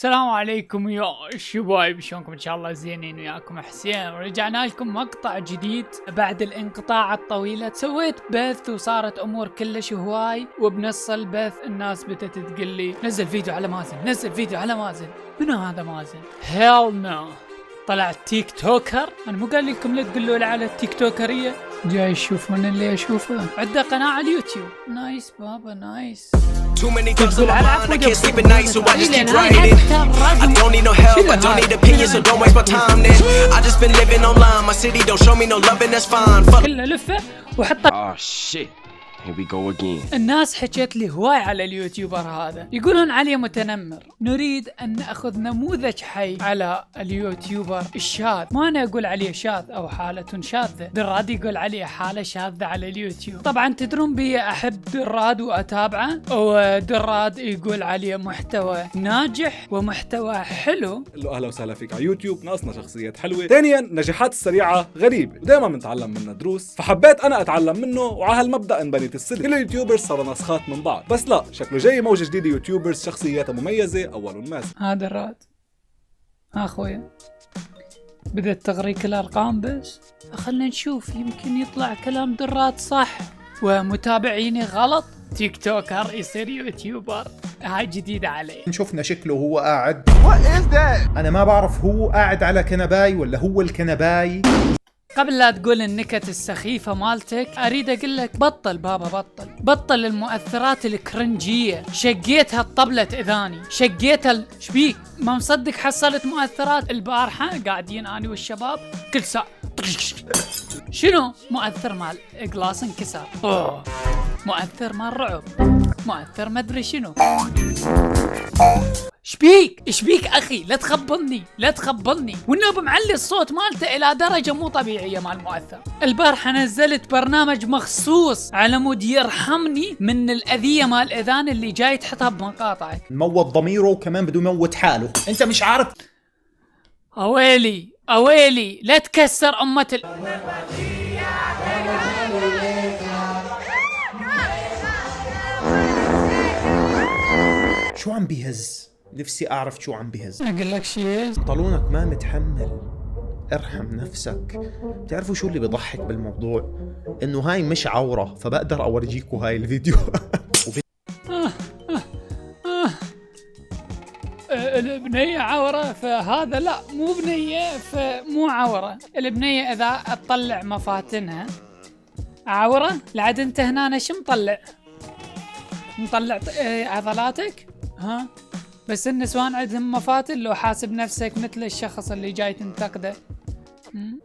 السلام عليكم يا شباب، شلونكم؟ ان شاء الله زينين. وياكم حسين، ورجعنا لكم مقطع جديد بعد الانقطاع الطويل. سويت بث وصارت امور كلش هواي، وبنص البث الناس بدت تقول لي نزل فيديو على مازن، نزل فيديو على مازن. منو هذا مازن؟ هيل نو، طلع تيك توكر. انا مو قال لكم لا تقولوا لي على التيك توكريه؟ جاي تشوفون اللي اشوفه. عنده قناه على اليوتيوب. نايس بابا نايس. Too many thoughts on my mind, I can't sleep at night, so I just keep writing. I don't need no help, I don't need opinions, so don't waste my time then. I just been living online, my city don't show me no love and that's fine. كله لفه وحط. Oh shit. Here we go again. الناس حكيت لي هواي على اليوتيوبر هذا، يقولون عليه متنمر. نريد أن نأخذ نموذج حي على اليوتيوبر الشاذ. ما أنا أقول عليه شاذ أو حالة شاذة، دراد يقول عليه حالة شاذة على اليوتيوب. طبعا تدرون بي أحب دراد وأتابعه، ودراد يقول عليه محتوى ناجح ومحتوى حلو. له اهلا وسهلا فيك على يوتيوب. ناقصنا شخصيات حلوه. ثانيا النجاحات السريعه غريبه، ودائما بنتعلم منها دروس، فحبيت انا اتعلم منه، وعلى هالمبدا انبنيت السلسله. كل اليوتيوبرز صاروا نسخات من بعض، بس لا، شكله جاي موجه جديده يوتيوبرز شخصياتها مميزه اول مازن. هذا الراد اخويا بدأت تغريك الارقام، بس خلنا نشوف يمكن يطلع كلام دراد صح ومتابعيني غلط. تيك توكر يصير يوتيوبر، هاي جديدة عليه. شفنا شكله وهو قاعد. انا ما بعرف هو قاعد على كنباي ولا هو الكنباي. قبل لا تقول النكت السخيفة مالتك، أريد أقول لك بطل بابا، بطل المؤثرات الكرنجية. شقيتها الطبلة إذاني، شقيتها شبيك؟ ما مصدق حصلت مؤثرات البارحة قاعدين أنا والشباب كل ساعة. شنو مؤثر مال إقلاص انكسر، مؤثر مال رعب، مؤثر ما أدري شنو. شبيك اخي، لا تخبلني والنوب معلي الصوت مالته الى درجه مو طبيعيه مال مؤثر. البارحه نزلت برنامج مخصوص على مود يرحمني من الاذيه مال الاذان اللي جاي تحطها بمقاطعك. موت ضميره وكمان بده يموت حاله. انت مش عارف. اويلي لا تكسر امه شو عم بيهز؟ نفسي اعرف شو عم بيهز. اقول لك شيء، طالونك ما متحمل، ارحم نفسك. بتعرفوا شو اللي بيضحك بالموضوع؟ انه هاي مش عورة، فبقدر اورجيكم هاي الفيديو. البنية عورة، فهذا لا مو بنية، فمو عورة. البنية اذا تطلع مفاتنها عورة. لعد انت هنا شو مطلع عضلاتك؟ ها؟ بس النسوان عندهم مفاتن. لو حاسب نفسك مثل الشخص اللي جاي تنتقده.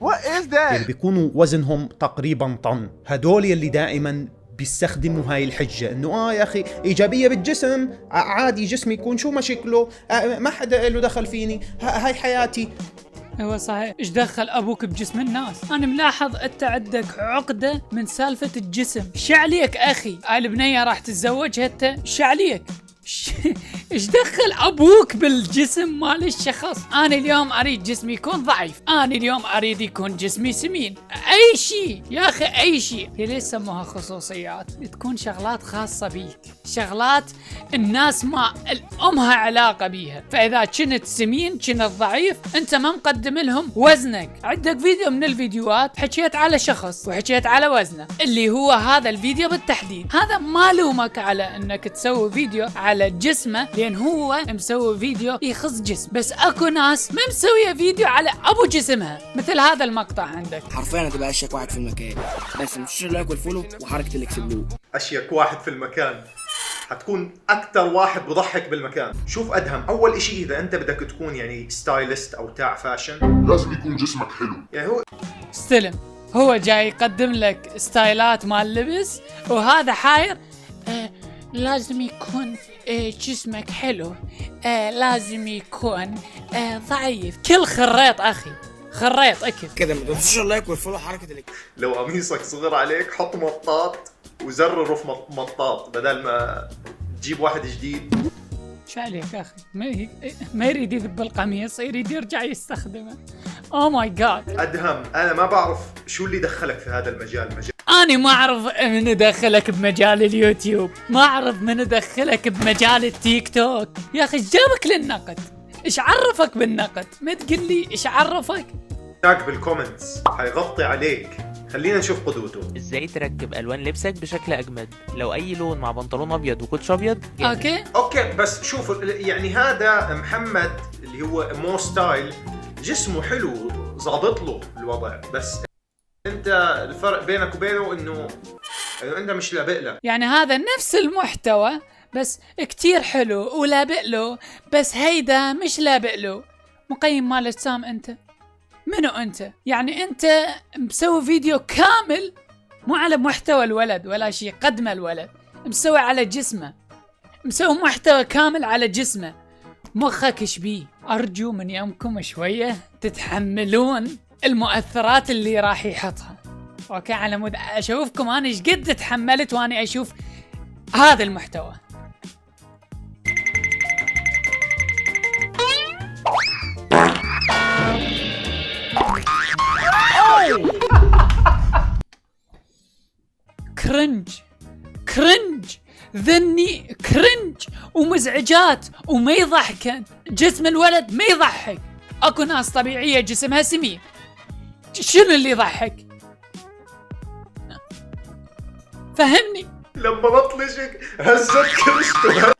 اللي بيكونوا وزنهم تقريبا طن، هدول اللي دائما بيستخدموا هاي الحجة انه يا اخي ايجابية بالجسم، عادي جسمي يكون شو ما شكله، ما حدا له دخل فيني، هاي حياتي. ايوه صحيح. ايش دخل ابوك بجسم الناس؟ انا ملاحظ انت عندك عقدة من سالفة الجسم. شعليك اخي، هاي البنية راح تتزوجها انت، شعليك. ايش دخل ابوك بالجسم مال الشخص؟ انا اليوم اريد جسمي يكون ضعيف، انا اليوم اريد يكون جسمي سمين، اي شيء يا اخي، اي شيء. هي ليش سموها خصوصيات؟ تكون شغلات خاصة بيك، شغلات الناس ما امها علاقة بيها. فاذا كنت سمين، كنت ضعيف، انت ما مقدم لهم وزنك. عندك فيديو من الفيديوهات حكيت على شخص وحكيت على وزنه، اللي هو هذا الفيديو بالتحديد. هذا ما لومك على انك تسوي فيديو على جسمه، لان هو مسوي فيديو يخص جسم. بس اكو ناس ما مسويه فيديو على ابو جسمها، مثل هذا المقطع عندك. حرفيا هتبقى اشيك واحد في المكان، بس مش اللايك والفولو وحركه الاكسبلو. اشيك واحد في المكان، حتكون اكثر واحد بضحك بالمكان. شوف ادهم، اول اشي اذا انت بدك تكون يعني ستايلست او تاع فاشن، لازم يكون جسمك حلو. يعني هو استلم، هو جاي يقدم لك ستايلات مال لبس، وهذا حاير لازم يكون جسمك حلو، لازم يكون ضعيف. كل خريط اخي، خريط اكل كده. ما تنسوش اللايك والفولو حركه الاكسبلو. لو قميصك صغير عليك حط مطاط وزرره في مطاط بدل ما تجيب واحد جديد. شو عليك اخي؟ ما يريد يذب القميص، يريد يرجع يستخدمه. اوه ماي جاد. ادهم، انا ما بعرف شو اللي دخلك في هذا المجال. أنا ما أعرف من أدخلك بمجال اليوتيوب، ما أعرف من أدخلك بمجال التيك توك. يا أخي جابك للنقد، ايش عرفك بالنقد؟ ما تقول لي ايش عرفك؟ تاج بالكومنتس حيغطي عليك. خلينا نشوف قدوته. ازاي تركب الوان لبسك بشكل اجمد؟ لو اي لون مع بنطلون ابيض وكوتش ابيض جامد. اوكي بس شوفوا يعني هذا محمد اللي هو مو ستايل جسمه حلو ظابط له الوضع، بس انت الفرق بينك وبينه انه انت مش لابق له. يعني هذا نفس المحتوى بس كتير حلو ولابق له، بس هيدا مش لابق له. مقيم مال اجسام انت؟ منو انت؟ يعني انت مسوي فيديو كامل مو على محتوى الولد ولا شيء، قدم الولد مسوي على جسمه، مسوي محتوى كامل على جسمه. مخك شبيه؟ ارجو من يومكم شوية تتحملون المؤثرات اللي راح يحطها. اوكي، على مود اشوفكم انا ايش قد تحملت وانا اشوف هذا المحتوى. كرنج ذني كرنج ومزعجات وما يضحكن. جسم الولد ما يضحك. اكو ناس طبيعية جسمها سمين، شنو اللي يضحك؟ فهمني. لما بطلشك هزت كرشته.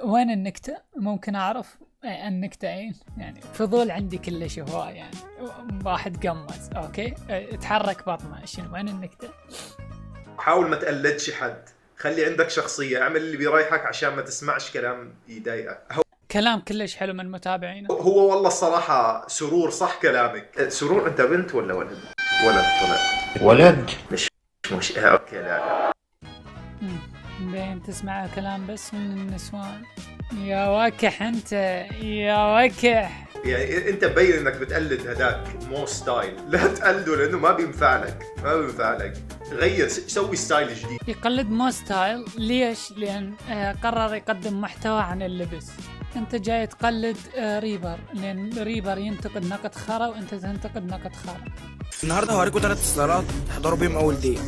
وين النكتة؟ ممكن اعرف النكتة اين؟ يعني فضول عندي كلش هواي، يعني واحد قمز. اوكي تحرك بطنه، شنو وين النكتة؟ حاول ما تقلدش حد، خلي عندك شخصية، اعمل اللي بيريحك عشان ما تسمعش كلام يضايقك. كلام كلش حلو من متابعينا. هو والله الصراحة سرور صح كلامك. سرور انت بنت ولا ولد؟ ولد طلع. ولد. مش اوكي لا. بين تسمع كلام بس من النسوان. يا وكح انت، يا وكح. يعني انت مبين انك بتقلد هداك مو ستايل، لا تقلده لانه ما بينفع لك، ما بينفع لك. غير، سوي ستايل جديد. يقلد مو ستايل ليش؟ لان قرر يقدم محتوى عن اللبس. انت جاي تقلد ريبر، لان ريبر ينتقد نقد خرا وانت تنتقد نقد خرا. النهارده هوريكم 3 اصدارات تحضروا بيهم اول دي.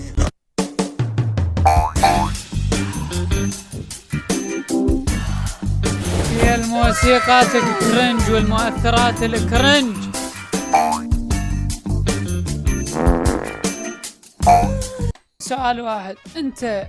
هي الموسيقات الكرنج والمؤثرات الكرنج. سؤال واحد، انت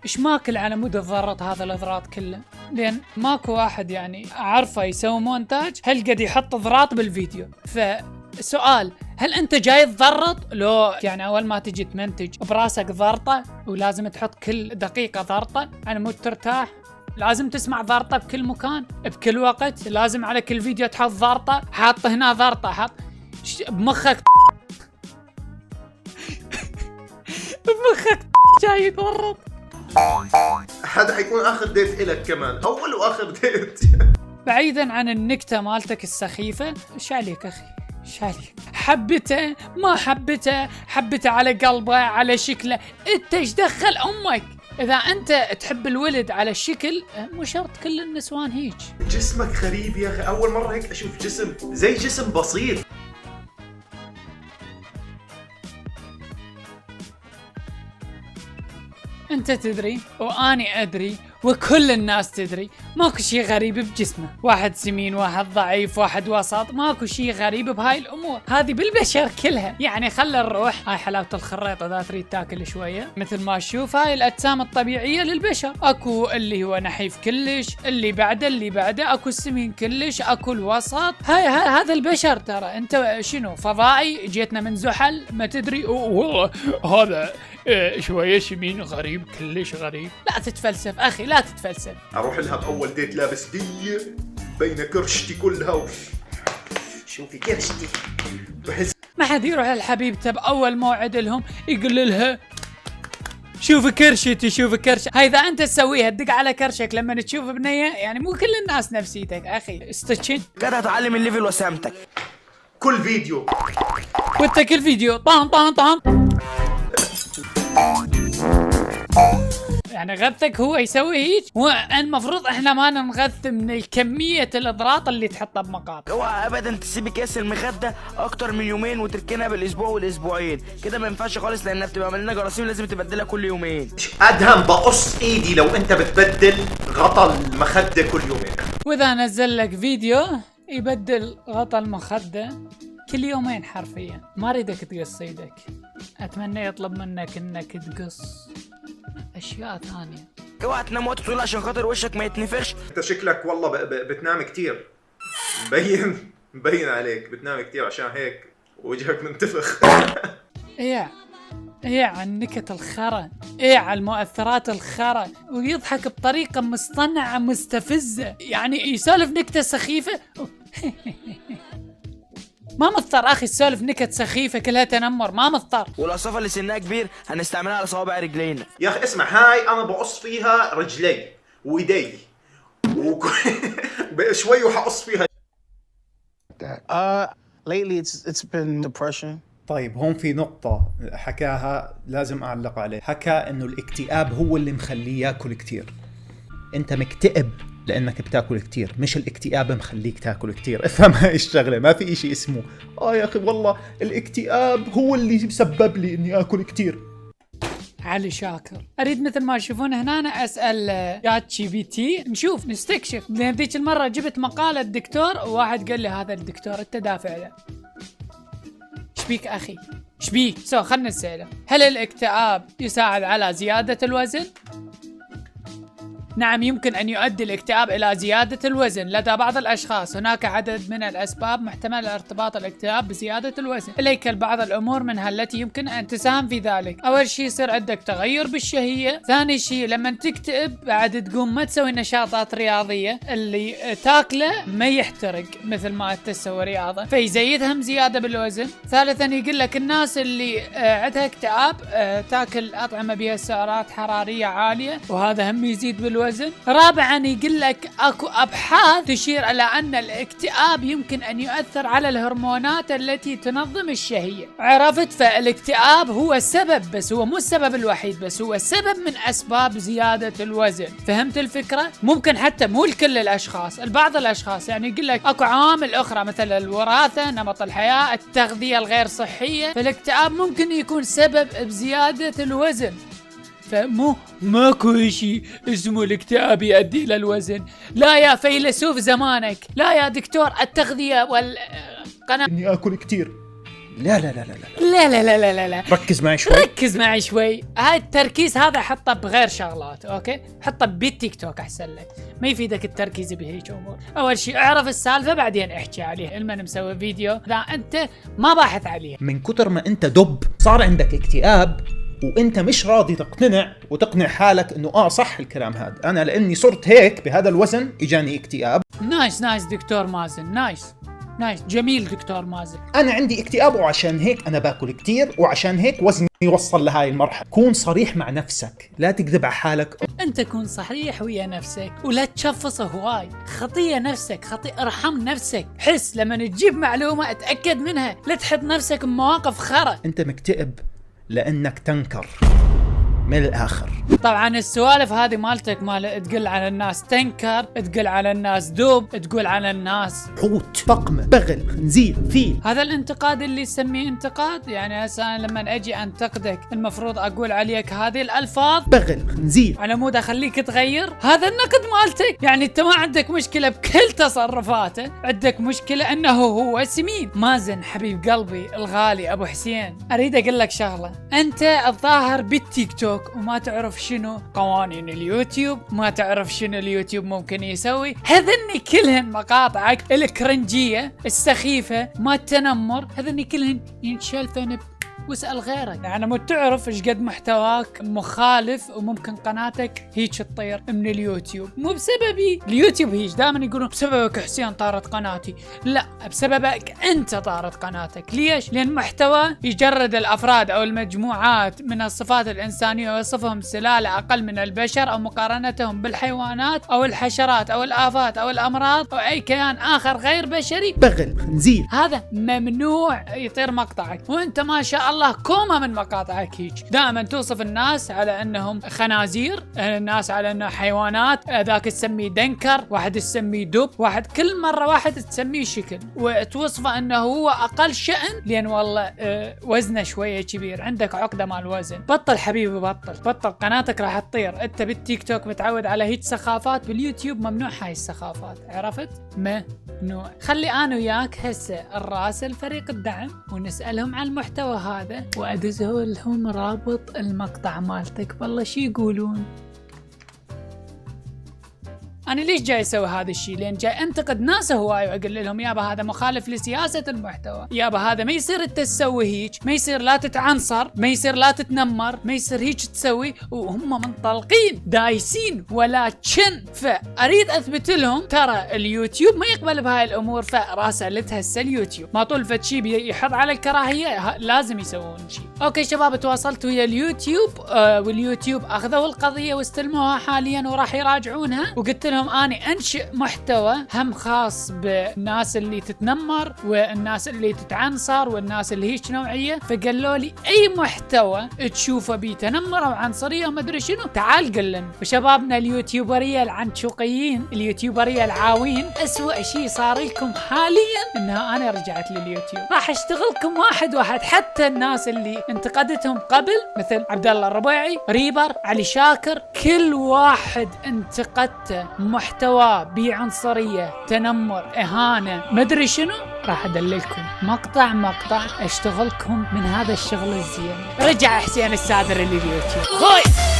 ايش ماكل على مود تضرط هذا الاضراط كله؟ لان ماكو واحد يعني اعرفه يسوي مونتاج هل قد يحط اضراط بالفيديو. فسؤال، هل انت جاي تضرط؟ لو يعني اول ما تجي تمنتج براسك ضرطه ولازم تحط كل دقيقه ضرطه على مود ترتاح؟ لازم تسمع ضرطه بكل مكان بكل وقت؟ لازم على كل فيديو تحط ضرطه؟ حاط هنا ضرطه، حاط بمخك بمخك جاي يتورط. هذا حيكون اخر ديت إلك كمان، اول واخر ديت. بعيدا عن النكته مالتك السخيفه، ايش عليك اخي؟ ايش عليك؟ حبته ما حبته، حبته على قلبه على شكله، انت ايش دخل امك؟ اذا انت تحب الولد على الشكل مو شرط كل النسوان هيك. جسمك غريب يا اخي، اول مره هيك اشوف جسم زي جسم بسيط. انت تدري واني ادري وكل الناس تدري ماكو شيء غريب بجسمه. واحد سمين، واحد ضعيف، واحد وسط، ماكو شيء غريب بهاي الامور. هذه بالبشر كلها. يعني خلى نروح، هاي حلاوة الخريطة اذا تريد تاكل شوية. مثل ما تشوف هاي الاجسام الطبيعية للبشر، اكو اللي هو نحيف كلش، اللي بعده اكو السمين كلش، اكو الوسط. هاي هذا البشر. ترى انت شنو فضائي؟ جيتنا من زحل ما تدري؟ والله هذا شوية سمين غريب كلش غريب. لا تتفلسف اخي، لا تتفلسف. اروح لها باول ديت لابس دي بين كرشتي كلها شوفي كرشتي. بحس ما حد يروح لحبيبته باول موعد لهم يقول لها شوف كرشتي شوف كرش. هاي اذا انت تسويها تدق على كرشك لما تشوف بنيه، يعني مو كل الناس نفسيتك اخي. استشن كده هتعلم الليفل وسامتك. كل فيديو وانت كل فيديو طام طام طام. يعني غثك هو يسوي هيك. والمفروض احنا ما نغث من الكمية الاضراط اللي تحطها بمقاطع. اوعى ابدا تسيب كيس المخده اكتر من يومين وتركنها بالاسبوع والاسبوعين كده، ما ينفعش خالص لانها بتبقى مليانه جراثيم، لازم تبدلها كل يومين. ادهم بقص ايدي لو انت بتبدل غطا المخده كل يومين. واذا نزل لك فيديو يبدل غطا المخدة كل يومين حرفيا، ما اريدك تقص ايدك، اتمنى يطلب منك انك تقص اشياء ثانية. اوعى تنام وقت طويل عشان خاطر وشك ما يتنفرش. انت شكلك والله بتنام كتير، مبين عليك بتنام كتير عشان هيك وجهك منتفخ. ايه على النكت الخرا، ايه على المؤثرات الخرا، ويضحك بطريقة مصطنعة مستفزة، يعني يسولف نكتة سخيفة. ما مضطر اخي تسولف نكت سخيفة كلها تنمر، ما مضطر. والقصافه اللي سنها كبير هنستعملها على صوابع رجلينا. يا اخي اسمع، هاي انا بقص فيها رجلي وايدي شوي وحقص فيها. Lately it's been depression. طيب هون في نقطة حكاها لازم أعلق عليه، حكى إنه الاكتئاب هو اللي مخليه ياكل كتير. أنت مكتئب لأنك بتاكل كتير، مش الاكتئاب مخليك تاكل كتير. افهم هاي الشغلة، ما في إشي اسمه يا أخي والله الاكتئاب هو اللي سبب لي إني آكل كتير. علي شاكر، اريد مثل ما تشوفون هنا أنا اسال شات جي بي تي، نشوف نستكشف. لان ذيك المره جبت مقاله دكتور وواحد قال لي هذا الدكتور انت دافع له. شبيك اخي شبيك؟ خلنا نسأله، هل الاكتئاب يساعد على زياده الوزن؟ نعم، يمكن أن يؤدي الاكتئاب إلى زيادة الوزن لدى بعض الأشخاص. هناك عدد من الأسباب محتمل ارتباط الاكتئاب بزيادة الوزن، إليك بعض الأمور منها التي يمكن أن تساهم في ذلك. أول شيء يصير عندك تغير بالشهية. ثاني شيء لما تكتئب بعد تقوم ما تسوي نشاطات رياضية، اللي تاكله ما يحترق مثل ما تسوي رياضة، فيزيدهم زيادة بالوزن. ثالثا يقول لك الناس اللي عندها اكتئاب تاكل أطعمة بها سعرات حرارية عالية، وهذا هم يزيد بالوزن. رابعا يقول لك اكو ابحاث تشير الى ان الاكتئاب يمكن ان يؤثر على الهرمونات التي تنظم الشهية. عرفت؟ فالاكتئاب هو السبب، بس هو مو السبب الوحيد، بس هو سبب من اسباب زيادة الوزن. فهمت الفكرة؟ ممكن حتى مو لكل الاشخاص، البعض الاشخاص يعني يقول لك اكو عوامل اخرى مثل الوراثة، نمط الحياة، التغذية الغير صحية، فالاكتئاب ممكن يكون سبب بزيادة الوزن. ماكو شيء اسمه الاكتئاب يؤدي الى الوزن. لا يا فيلسوف زمانك، لا يا دكتور التغذية والقناة، اني اكل كتير. لا لا لا لا لا لا لا لا لا لا. ركز معي شوي. هاي التركيز هذا حطه بغير شغلات، اوكي؟ حطه بالتيك توك احسن لك، ما يفيدك التركيز بهيك امور. اول شيء اعرف السالفة بعدين احكي عليها. لما مسوي فيديو لا انت ما باحث عليها، من كتر ما انت دب صار عندك اكتئاب وانت مش راضي تقتنع وتقنع حالك انه صح الكلام هذا. انا لاني صرت هيك بهذا الوزن اجاني اكتئاب. نايس دكتور مازن، نايس جميل دكتور مازن. انا عندي اكتئاب وعشان هيك انا باكل كتير وعشان هيك وزني يوصل لهاي المرحلة. كون صريح مع نفسك، لا تكذب على حالك. انت كون صريح ويا نفسك ولا تشفص هواي. خطية نفسك، ارحم نفسك. حس لما تجيب معلومة اتأكد منها، لا تحط نفسك بمواقف خرا. انت مكتئب لانك تنكر من الاخر. طبعا السوالف هذه مالتك مال تقول على الناس تنكر، تقول على الناس دوب، تقول على الناس حوت، فقمة، بغل، خنزير، فيل. هذا الانتقاد اللي يسميه انتقاد. يعني هسه لما اجي انتقدك المفروض اقول عليك هذه الالفاظ؟ بغل، خنزير، على مود اخليك تغير؟ هذا النقد مالتك. يعني انت ما عندك مشكلة بكل تصرفاته، عندك مشكلة انه هو سمين. مازن حبيب قلبي الغالي ابو حسين، اريد اقول لك شغلة. انت الظاهر بالتيك توك وما تعرف شنو قوانين اليوتيوب، ما تعرف شنو اليوتيوب ممكن يسوي. هذني كلهن مقاطعك الكرنجية السخيفة ما التنمر، هذني كلهن ينشلفن واسأل غيرك. يعني مو تعرف ايش قد محتواك مخالف وممكن قناتك هيك تطير من اليوتيوب. مو بسببي اليوتيوب هيك، دائما يقولون بسببك حسين طارت قناتي. لا، بسببك انت طارت قناتك. ليش؟ لان محتوى يجرد الافراد او المجموعات من الصفات الانسانية ويصفهم سلالة اقل من البشر او مقارنتهم بالحيوانات او الحشرات او الافات او الامراض او اي كيان اخر غير بشري. بغل، خنزير. هذا ممنوع يطير مقطعك. وانت ما شاء الله كومة من مقاطعك هيك دائما توصف الناس على انهم خنازير، الناس على انه حيوانات، ذاك تسميه دنكر، واحد تسميه دب، واحد كل مرة واحد تسميه شكل وتوصفه انه هو اقل شأن لان والله وزنه شوية كبير، عندك عقدة مع الوزن. بطل حبيبي بطل قناتك راح تطير. انت بالتيك توك متعود على هيك سخافات، باليوتيوب ممنوع هاي السخافات، عرفت؟ ممنوع. خلي انا وياك هسه الراسل فريق الدعم ونسألهم عن المحتوى هذا وادزه لهم رابط المقطع مالتك، والله شي يقولون. أنا ليش جاي أسوي هذا الشيء؟ لأن جاي أنتقد ناس هواي وأقول لهم يابا هذا مخالف لسياسة المحتوى، يابا هذا ما يصير أنت تسوي هيك، ما يصير لا تتعنصر، ما يصير لا تتنمر، ما يصير هيك تسوي، وهم منطلقين دايسين ولكن. فأريد أثبت لهم ترى اليوتيوب ما يقبل بهاي الأمور، فراسلتها هسه اليوتيوب ما طول فد شيء يحط على الكراهية لازم يسوون شيء. أوكي شباب تواصلت ويا اليوتيوب واليوتيوب أخذوا القضية واستلموها حاليا وراح يراجعونها، وقلت لهم اني انشئ محتوى هم خاص بالناس اللي تتنمر والناس اللي تتعنصر والناس اللي هيك نوعيه، فقالوا لي اي محتوى تشوفه بيه تنمر او عنصريه وما ادري شنو تعال قل لنا. وشبابنا اليوتيوبريه العنشوقيين اليوتيوبريه العاوين، اسوأ شيء صار لكم حاليا انها انا رجعت لليوتيوب، راح اشتغلكم واحد واحد. حتى الناس اللي انتقدتهم قبل مثل عبد الله الربيعي، ريبر، علي شاكر، كل واحد انتقدته محتوى بعنصرية، تنمر، إهانة، مدري شنو، راح أدللكم مقطع أشتغلكم من هذا الشغل الزين. رجع حسين السادر لليوتيوب خوي.